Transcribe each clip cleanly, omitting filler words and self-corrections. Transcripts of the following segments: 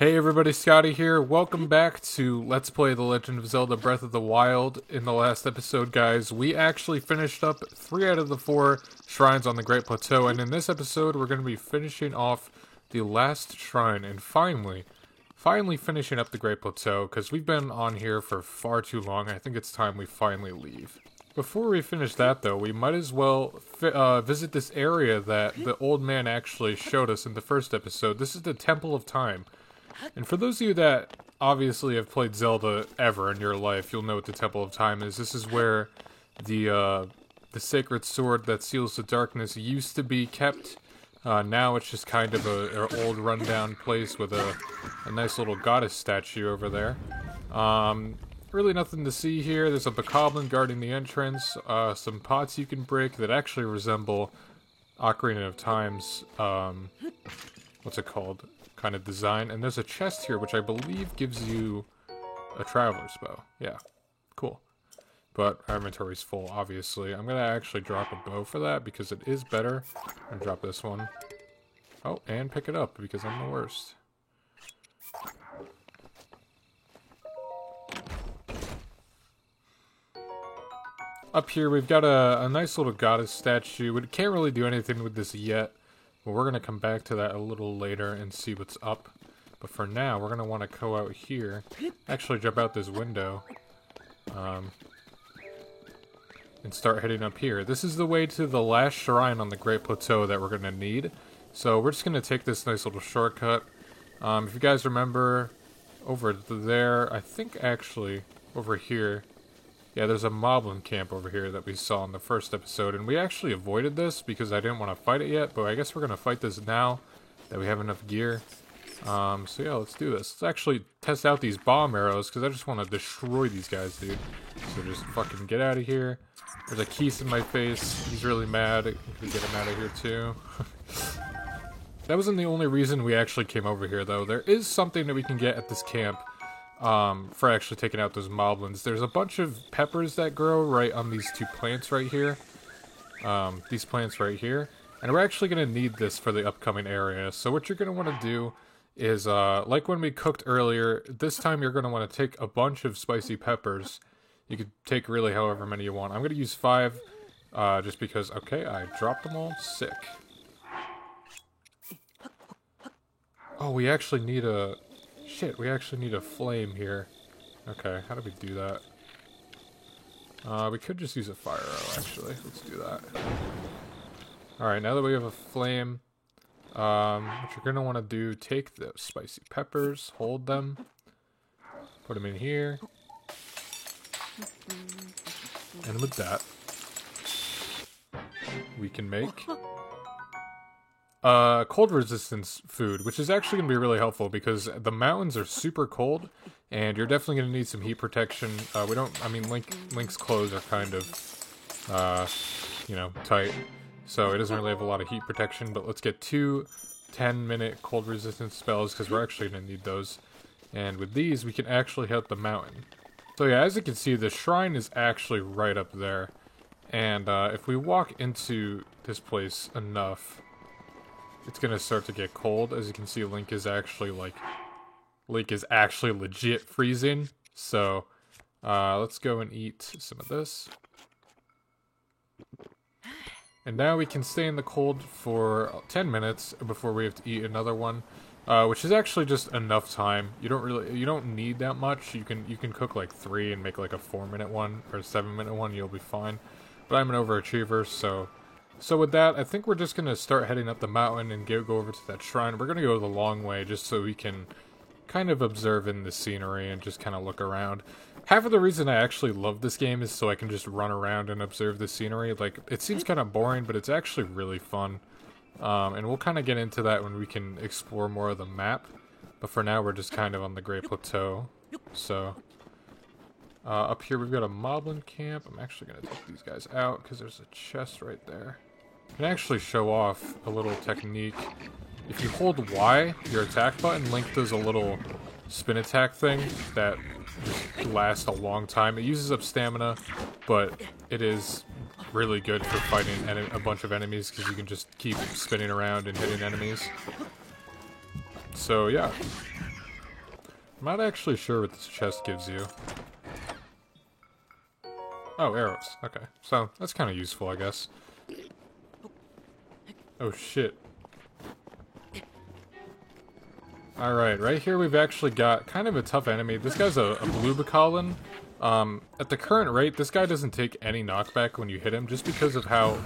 Hey everybody, Scotty here. Welcome back to Let's Play The Legend of Zelda Breath of the Wild. In the last episode, guys, we actually finished up 3 out of the 4 shrines on the Great Plateau, and in this episode, we're going to be finishing off the last shrine, and finally finishing up the Great Plateau, because we've been on here for far too long. I think it's time we finally leave. Before we finish that, though, we might as well visit this area that the old man actually showed us in the first episode. This is the Temple of Time. And for those of you that obviously have played Zelda ever in your life, you'll know what the Temple of Time is. This is where the sacred sword that seals the darkness used to be kept. Now it's just kind of an old rundown place with a nice little goddess statue over there. Really nothing to see here. There's a bokoblin guarding the entrance. Some pots you can break that actually resemble Ocarina of Time's, what's it called? Kind of design. And there's a chest here which I believe gives you a traveler's bow. Yeah, cool. But our inventory's full, obviously. I'm gonna actually drop a bow for that because it is better. I'm gonna drop this one. Oh, and pick it up because I'm the worst. Up here we've got a nice little goddess statue. We can't really do anything with this yet. But we're going to come back to that a little later and see what's up. But for now, we're going to want to go out here. Actually, jump out this window. And start heading up here. This is the way to the last shrine on the Great Plateau that we're going to need. So we're just going to take this nice little shortcut. If you guys remember, over there, I think actually over here, yeah, there's a moblin camp over here that we saw in the first episode, and we actually avoided this because I didn't want to fight it yet, but I guess we're going to fight this now that we have enough gear. So yeah, let's do this. Let's actually test out these bomb arrows, because I just want to destroy these guys, dude. So just fucking get out of here. There's a Keese in my face. He's really mad. I can get him out of here, too. That wasn't the only reason we actually came over here, though. There is something that we can get at this camp. For actually taking out those moblins. There's a bunch of peppers that grow right on these two plants right here. These plants right here. And we're actually going to need this for the upcoming area. So what you're going to want to do is, like when we cooked earlier, this time you're going to want to take a bunch of spicy peppers. You could take really however many you want. I'm going to use 5, just because, okay, I dropped them all. Sick. Oh, we actually need a... Shit, we actually need a flame here. Okay, how do we do that? We could just use a fire arrow, actually. Let's do that. Alright, now that we have a flame, what you're going to want to do, take the spicy peppers, hold them, put them in here. And with that, we can make cold resistance food, which is actually going to be really helpful because the mountains are super cold, and you're definitely going to need some heat protection. Link's clothes are kind of, tight, so it doesn't really have a lot of heat protection, but let's get 2 10-minute cold resistance spells because we're actually going to need those. And with these, we can actually hit the mountain. So yeah, as you can see, the shrine is actually right up there, and if we walk into this place enough, it's gonna start to get cold. As you can see, Link is actually legit freezing. So, let's go and eat some of this. And now we can stay in the cold for 10 minutes before we have to eat another one, which is actually just enough time. You don't need that much. You can cook like 3 and make like a 4-minute one or a 7-minute one. You'll be fine. But I'm an overachiever, So with that, I think we're just going to start heading up the mountain and go over to that shrine. We're going to go the long way just so we can kind of observe in the scenery and just kind of look around. Half of the reason I actually love this game is so I can just run around and observe the scenery. Like, it seems kind of boring, but it's actually really fun. And we'll kind of get into that when we can explore more of the map. But for now, we're just kind of on the Great Plateau. So, up here we've got a moblin camp. I'm actually going to take these guys out because there's a chest right there. You can actually show off a little technique. If you hold Y, your attack button, Link does a little spin attack thing that just lasts a long time. It uses up stamina, but it is really good for fighting a bunch of enemies because you can just keep spinning around and hitting enemies. So yeah, I'm not actually sure what this chest gives you. Oh, arrows. Okay. So, that's kind of useful, I guess. Oh, shit. Alright, right here we've actually got kind of a tough enemy. This guy's a blue Bakalon. At the current rate, this guy doesn't take any knockback when you hit him, just because of how,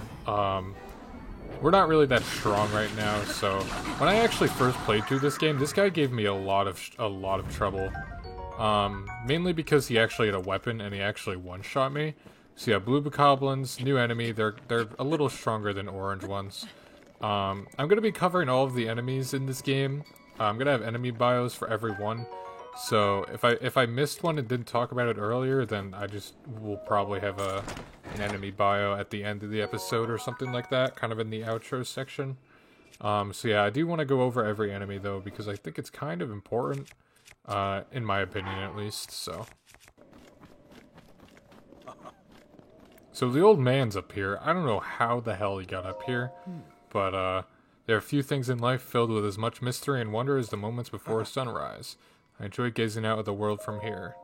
we're not really that strong right now. So, when I actually first played through this game, this guy gave me a lot of trouble. Mainly because he actually had a weapon and he actually one-shot me. So yeah, blue Bokoblins, new enemy, they're a little stronger than orange ones. I'm gonna be covering all of the enemies in this game. I'm gonna have enemy bios for every one. So if I missed one and didn't talk about it earlier, then I just will probably have an enemy bio at the end of the episode or something like that, kind of in the outro section. So yeah, I do want to go over every enemy though, because I think it's kind of important. In my opinion, at least, so. So the old man's up here. I don't know how the hell he got up here, but, there are few things in life filled with as much mystery and wonder as the moments before sunrise. I enjoy gazing out at the world from here.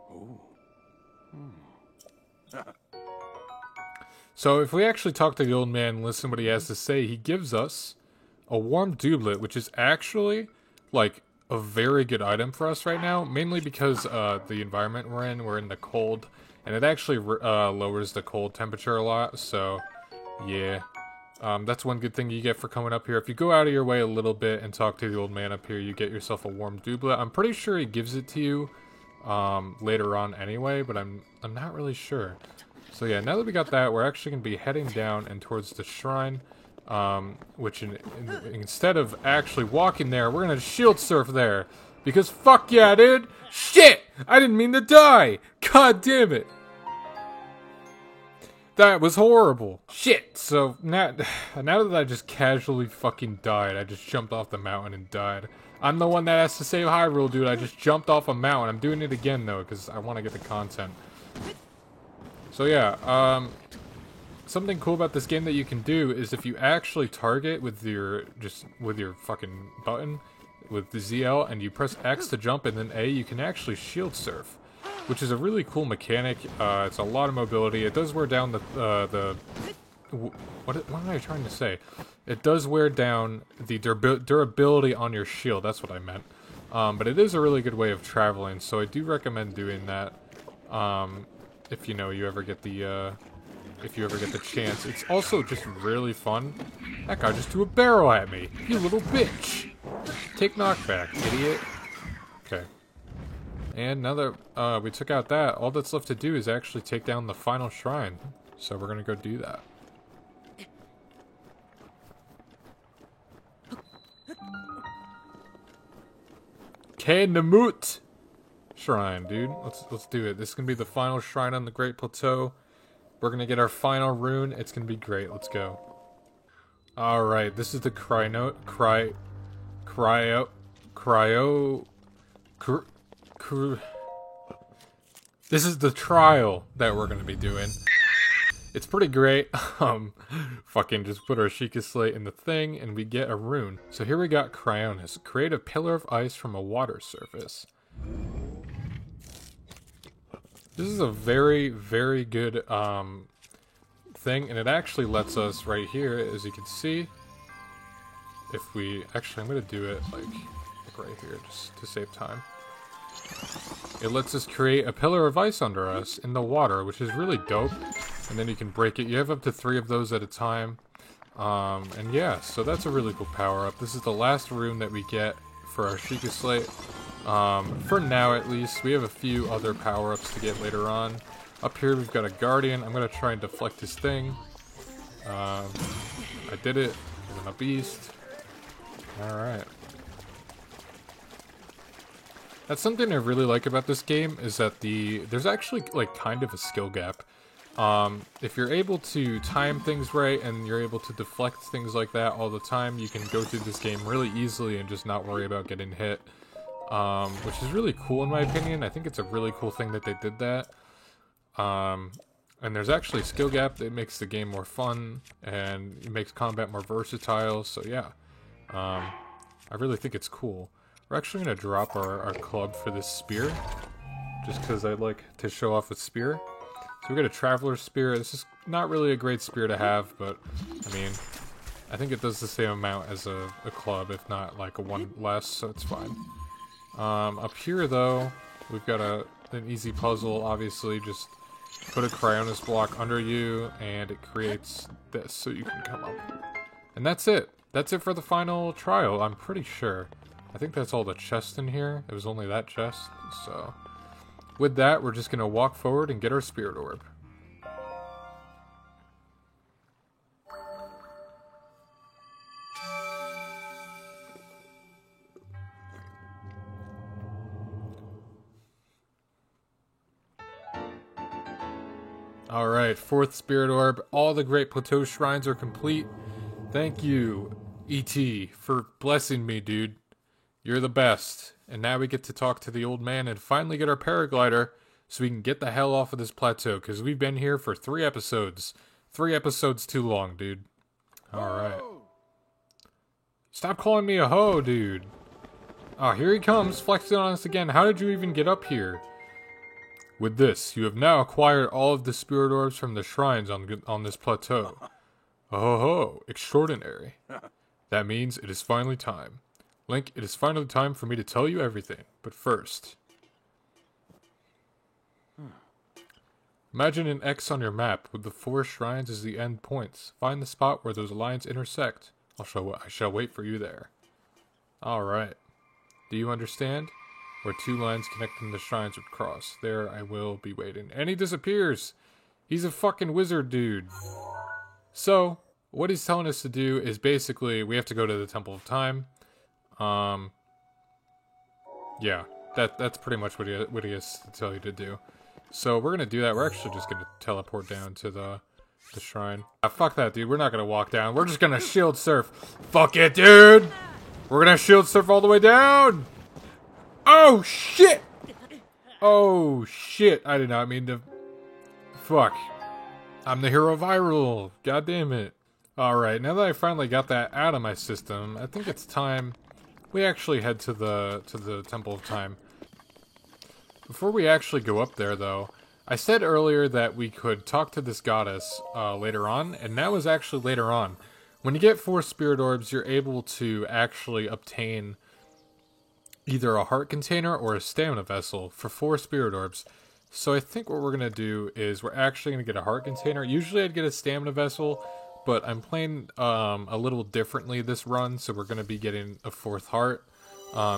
So if we actually talk to the old man and listen to what he has to say, he gives us a warm doublet, which is actually, like, a very good item for us right now, mainly because the environment we're in the cold, and it actually lowers the cold temperature a lot, so yeah. That's one good thing you get for coming up here. If you go out of your way a little bit and talk to the old man up here, you get yourself a warm doublet. I'm pretty sure he gives it to you later on anyway, but I'm not really sure. So yeah, now that we got that, we're actually going to be heading down and towards the shrine. Which instead of actually walking there, we're gonna shield surf there. Because fuck yeah, dude! Shit! I didn't mean to die! God damn it! That was horrible. Shit! So, now that I just casually fucking died, I just jumped off the mountain and died. I'm the one that has to save Hyrule, dude. I just jumped off a mountain. I'm doing it again, though, because I want to get the content. So yeah, something cool about this game that you can do is if you actually target with your fucking button with the ZL and you press X to jump and then A, you can actually shield surf, which is a really cool mechanic. It's a lot of mobility. It does wear down what am I trying to say? It does wear down the durability on your shield. That's what I meant. But it is a really good way of traveling, so I do recommend doing that. If you ever get the chance. It's also just really fun. That guy just threw a barrel at me. You little bitch. Take knockback, idiot. Okay. And now that we took out that, all that's left to do is actually take down the final shrine. So we're gonna go do that. Khe Nahmut Shrine, dude. Let's do it. This is gonna be the final shrine on the Great Plateau. We're gonna get our final rune. It's gonna be great. Let's go. Alright, this is the this is the trial that we're gonna be doing. It's pretty great. Fucking just put our Sheikah Slate in the thing and we get a rune. So here we got Cryonis. Create a pillar of ice from a water surface. This is a very, very good thing, and it actually lets us right here, as you can see, if we actually, I'm gonna do it like right here just to save time. It lets us create a pillar of ice under us in the water, which is really dope. And then you can break it. You have up to 3 of those at a time. And yeah, so that's a really cool power up. This is the last rune that we get for our Sheikah Slate. For now at least. We have a few other power-ups to get later on. Up here we've got a Guardian. I'm gonna try and deflect his thing. I did it. I'm a beast. Alright. That's something I really like about this game, is that there's actually like kind of a skill gap. If you're able to time things right and you're able to deflect things like that all the time, you can go through this game really easily and just not worry about getting hit. Which is really cool in my opinion. I think it's a really cool thing that they did that. And there's actually a skill gap that makes the game more fun and it makes combat more versatile, so yeah. I really think it's cool. We're actually going to drop our club for this spear, just because I'd like to show off a spear. So we got a Traveler's Spear. This is not really a great spear to have, but, I mean, I think it does the same amount as a club, if not like a one less, so it's fine. Up here, though, we've got an easy puzzle, obviously. Just put a Cryonis block under you, and it creates this, so you can come up. And that's it. That's it for the final trial, I'm pretty sure. I think that's all the chests in here. It was only that chest, so... With that, we're just going to walk forward and get our Spirit Orb. Alright, 4th Spirit Orb. All the Great Plateau Shrines are complete. Thank you, E.T., for blessing me, dude. You're the best. And now we get to talk to the old man and finally get our paraglider so we can get the hell off of this plateau, because we've been here for 3 episodes. 3 episodes too long, dude. Alright. Stop calling me a hoe, dude. Oh, here he comes, flexing on us again. How did you even get up here? With this, you have now acquired all of the Spirit Orbs from the shrines on this plateau. Oh ho, extraordinary. That means it is finally time. Link, it is finally time for me to tell you everything. But first... Imagine an X on your map with the 4 shrines as the end points. Find the spot where those lines intersect. I shall wait for you there. Alright. Do you understand? Where 2 lines connecting the shrines would cross. There I will be waiting. And he disappears! He's a fucking wizard, dude. So, what he's telling us to do is basically, we have to go to the Temple of Time. Yeah, that's pretty much what he has to tell you to do. So we're gonna do that. We're actually just gonna teleport down to the shrine. Ah, fuck that, dude. We're not gonna walk down. We're just gonna shield surf. Fuck it, dude! We're gonna shield surf all the way down! Oh, shit! Oh, shit. I did not mean to... Fuck. I'm the hero of Hyrule. God damn it. Alright, now that I finally got that out of my system, I think it's time we actually head to the Temple of Time. Before we actually go up there, though, I said earlier that we could talk to this goddess later on, and that was actually later on. When you get 4 Spirit Orbs, you're able to actually obtain either a heart container or a stamina vessel for 4 Spirit Orbs. So I think what we're going to do is we're actually going to get a heart container. Usually I'd get a stamina vessel, but I'm playing a little differently this run, so we're going to be getting a 4th heart.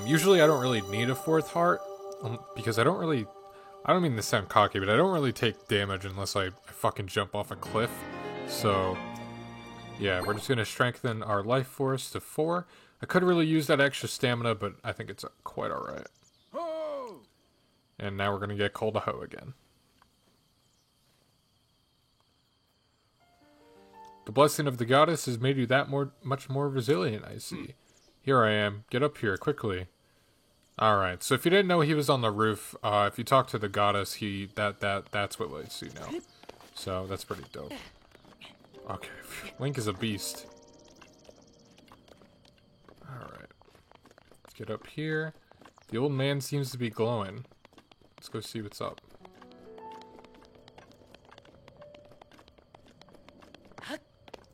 Usually I don't really need a 4th heart, because I don't mean to sound cocky, but I don't really take damage unless I fucking jump off a cliff. So, yeah, we're just going to strengthen our life force to 4. I could really use that extra stamina, but I think it's quite alright. And now we're going to get called a hoe again. The blessing of the goddess has made you that much more resilient, I see. Here I am. Get up here, quickly. Alright, so if you didn't know he was on the roof, if you talk to the goddess, that's what lets you know. So, that's pretty dope. Okay, Link is a beast. Alright. Let's get up here. The old man seems to be glowing. Let's go see what's up.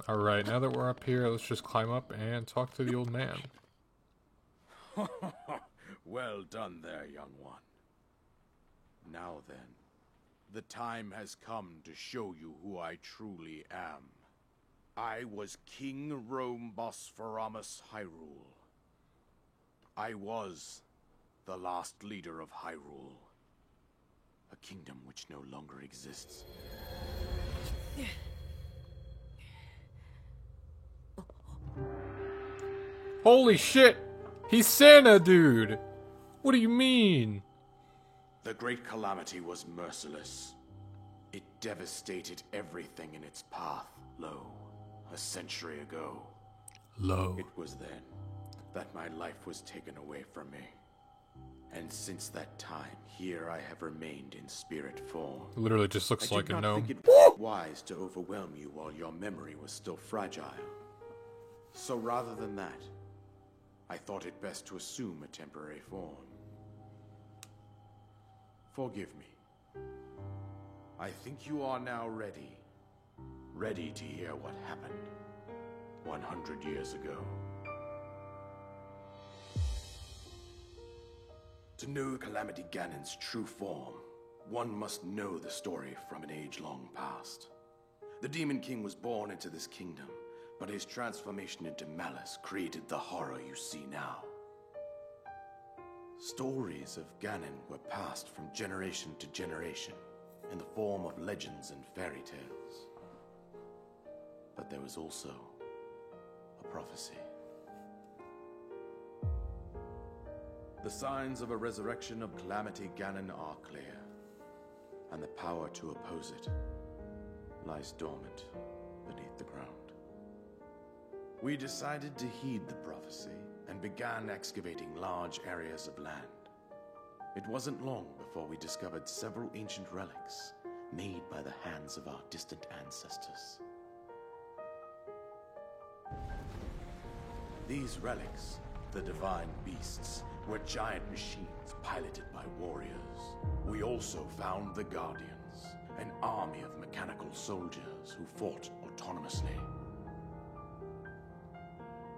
Alright, now that we're up here, let's just climb up and talk to the old man. Well done there, young one. Now then, the time has come to show you who I truly am. I was King Rhoam Bosphoramus Hyrule. I was the last leader of Hyrule, a kingdom which no longer exists. Holy shit! He's Santa, dude! What do you mean? The Great Calamity was merciless. It devastated everything in its path. Lo, a century ago. Lo. It was then that my life was taken away from me. And since that time, here I have remained in spirit form. Literally just looks like a gnome. I did not think it was wise to overwhelm you while your memory was still fragile. So rather than that, I thought it best to assume a temporary form. Forgive me. I think you are now ready. Ready to hear what happened 100 years ago. To know Calamity Ganon's true form, one must know the story from an age long past. The Demon King was born into this kingdom, but his transformation into malice created the horror you see now. Stories of Ganon were passed from generation to generation in the form of legends and fairy tales. But there was also a prophecy. The signs of a resurrection of Calamity Ganon are clear, and the power to oppose it lies dormant beneath the ground. We decided to heed the prophecy and began excavating large areas of land. It wasn't long before we discovered several ancient relics made by the hands of our distant ancestors. These relics, the divine beasts, were giant machines piloted by warriors. We also found the Guardians, an army of mechanical soldiers who fought autonomously.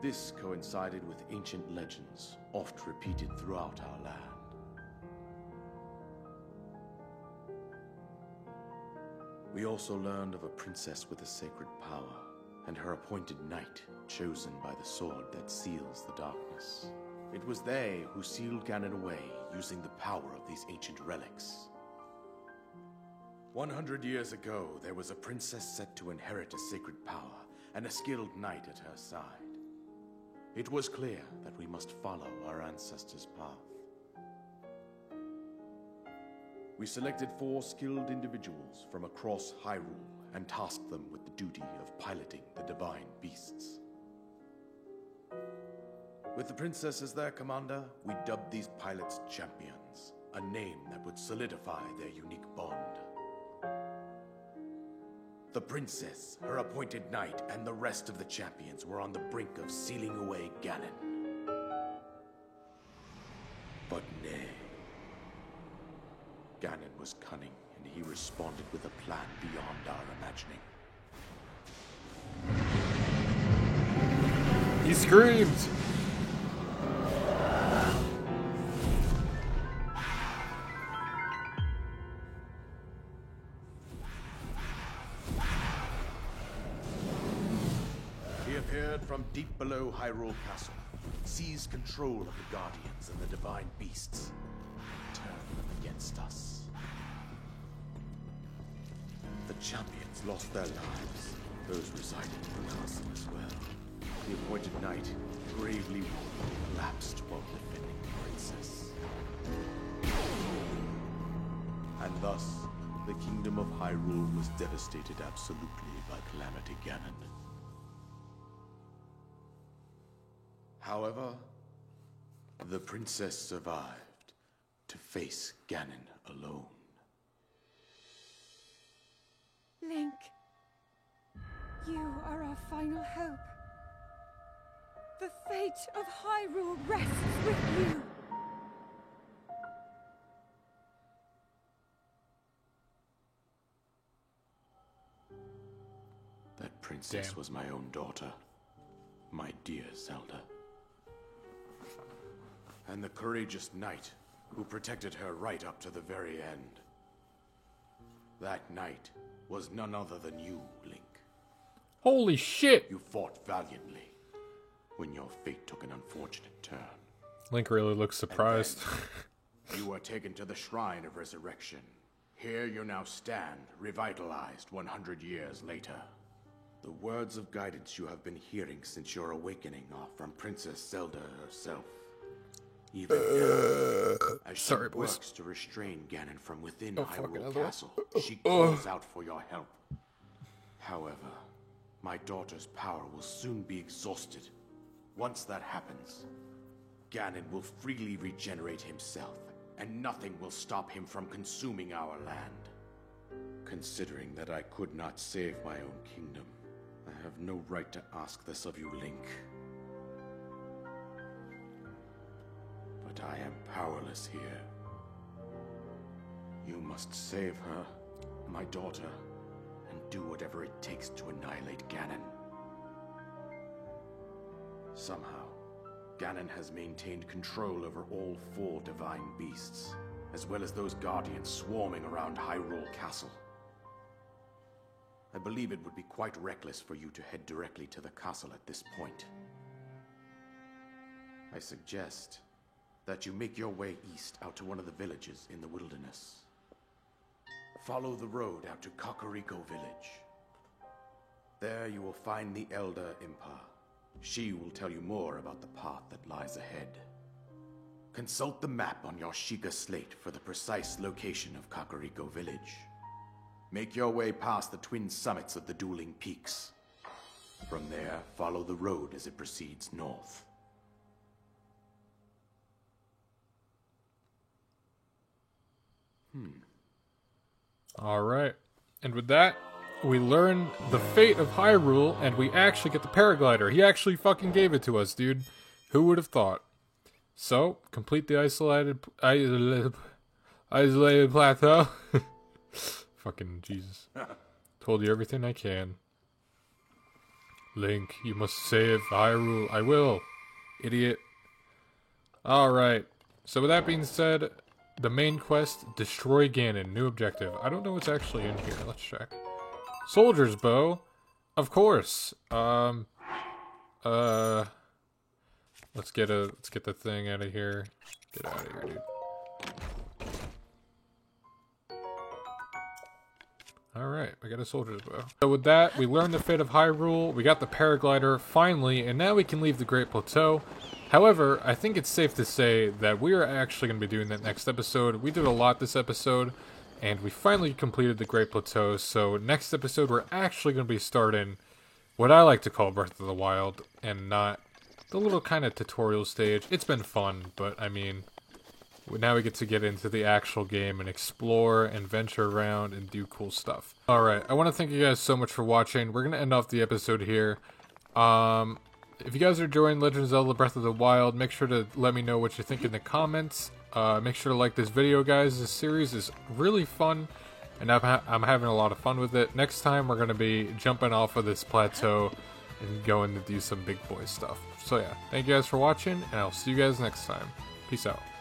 This coincided with ancient legends, oft repeated throughout our land. We also learned of a princess with a sacred power, and her appointed knight, chosen by the sword that seals the darkness. It was they who sealed Ganon away using the power of these ancient relics. 100 years ago, there was a princess set to inherit a sacred power, and a skilled knight at her side. It was clear that we must follow our ancestors' path. We selected 4 skilled individuals from across Hyrule and tasked them with the duty of piloting the divine beasts. With the princess as their commander, we dubbed these pilots champions, a name that would solidify their unique bond. The princess, her appointed knight, and the rest of the champions were on the brink of sealing away Ganon. But nay. Ganon was cunning, and he responded with a plan beyond our imagining. He screamed! He appeared from deep below Hyrule Castle, seized control of the Guardians and the Divine Beasts, and turned them against us. The champions lost their lives, those residing in the castle as well. The appointed knight, gravely wounded, collapsed while defending the princess. And thus, the kingdom of Hyrule was devastated absolutely by Calamity Ganon. However, the princess survived to face Ganon alone. Link, you are our final hope. The fate of Hyrule rests with you. That princess Damn. was my own daughter, my dear Zelda. And the courageous knight who protected her right up to the very end. That knight was none other than you, Link. Holy shit! You fought valiantly when your fate took an unfortunate turn. Link really looks surprised. You were taken to the Shrine of Resurrection. Here you now stand, revitalized 100 years later. The words of guidance you have been hearing since your awakening are from Princess Zelda herself. Even now, as she works to restrain Ganon from within Hyrule Castle, she calls out for your help. However, my daughter's power will soon be exhausted. Once that happens, Ganon will freely regenerate himself, and nothing will stop him from consuming our land. Considering that I could not save my own kingdom, I have no right to ask this of you, Link. I am powerless here. You must save her, my daughter, and do whatever it takes to annihilate Ganon. Somehow, Ganon has maintained control over all 4 divine beasts, as well as those guardians swarming around Hyrule Castle. I believe it would be quite reckless for you to head directly to the castle at this point. I suggest that you make your way east out to one of the villages in the wilderness. Follow the road out to Kakariko Village. There you will find the Elder Impa. She will tell you more about the path that lies ahead. Consult the map on your Sheikah slate for the precise location of Kakariko Village. Make your way past the twin summits of the dueling peaks. From there, follow the road as it proceeds north. Alright. And with that, we learn the fate of Hyrule, and we actually get the paraglider. He actually fucking gave it to us, dude. Who would have thought? So, complete the isolated plateau. Fucking Jesus. Told you everything I can. Link, you must save Hyrule. I will. Idiot. Alright. So with that being said, the main quest, destroy Ganon, new objective. I don't know what's actually in here. Let's check. Soldier's bow, of course. Let's get the thing out of here. Get out of here, dude. Alright, we got a soldier's bow. So with that, we learned the fate of Hyrule, we got the paraglider, finally, and now we can leave the Great Plateau. However, I think it's safe to say that we are actually going to be doing that next episode. We did a lot this episode, and we finally completed the Great Plateau, so next episode we're actually going to be starting what I like to call Breath of the Wild, and not the little kind of tutorial stage. It's been fun, but I mean, now we get to get into the actual game and explore and venture around and do cool stuff. Alright, I want to thank you guys so much for watching. We're going to end off the episode here. If you guys are enjoying Legend of Zelda Breath of the Wild, make sure to let me know what you think in the comments. Make sure to like this video, guys. This series is really fun, and I'm having a lot of fun with it. Next time, we're going to be jumping off of this plateau and going to do some big boy stuff. So yeah, thank you guys for watching, and I'll see you guys next time. Peace out.